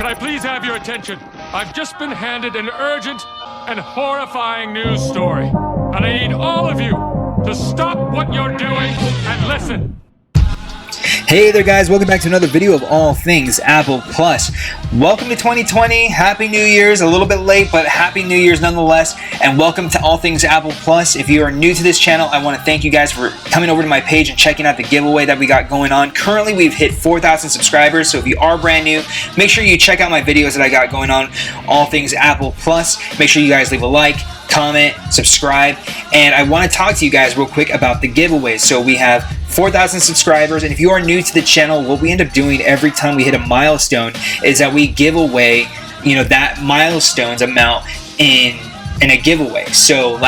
Can I please have your attention? I've just been handed an urgent and horrifying news story. And I need all of you to stop what you're doing and listen. Hey there guys, welcome back to another video of all things Apple Plus. Welcome to 2020, Happy New Year's, a little bit late, but Happy New Year's nonetheless, and welcome to all things Apple Plus. If you are new to this channel, I want to thank you guys for coming over to my page and checking out the giveaway that we got going on. Currently, we've hit 4,000 subscribers, so if you are brand new, make sure you check out my videos that I got going on, all things Apple Plus. Make sure you guys leave a like, comment, subscribe, and I want to talk to you guys real quick about the giveaway. So we have 4,000 subscribers, and if you are new to the channel, what we end up doing every time we hit a milestone is that we give away, that milestone's amount in a giveaway. So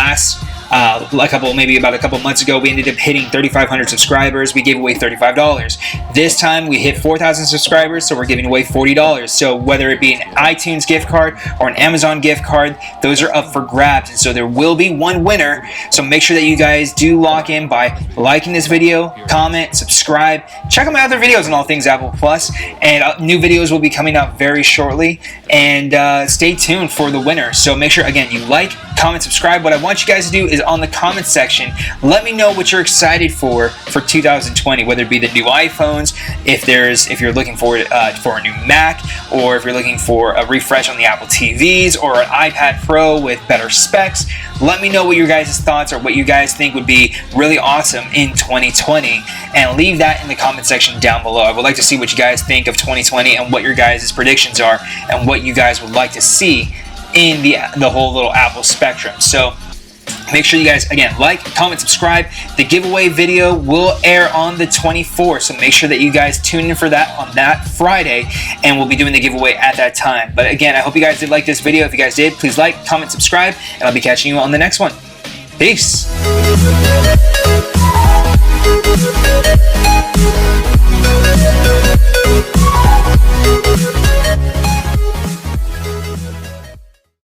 maybe about a couple months ago, we ended up hitting 3,500 subscribers. We gave away $35. This time we hit 4,000 subscribers, so we're giving away $40. So whether it be an iTunes gift card or an Amazon gift card, those are up for grabs. And so there will be one winner. So make sure that you guys do lock in by liking this video, comment, subscribe, check out my other videos on all things Apple Plus, and new videos will be coming out very shortly. And stay tuned for the winner. So make sure, again, you like, comment, subscribe. What I want you guys to do is on the comment section, let me know what you're excited for 2020, whether it be the new iPhones, if you're looking for a new Mac, or if you're looking for a refresh on the Apple TVs or an iPad Pro with better specs. Let me know what your guys' thoughts or what you guys think would be really awesome in 2020, and leave that in the comment section down below. I would like to see what you guys think of 2020 and what your guys' predictions are and what you guys would like to see in the whole little Apple spectrum. So make sure you guys, again, like, comment, subscribe. The giveaway video will air on the 24th, so make sure that you guys tune in for that on that Friday, and we'll be doing the giveaway at that time. But again, I hope you guys did like this video. If you guys did, please like, comment, subscribe, and I'll be catching you on the next one. Peace.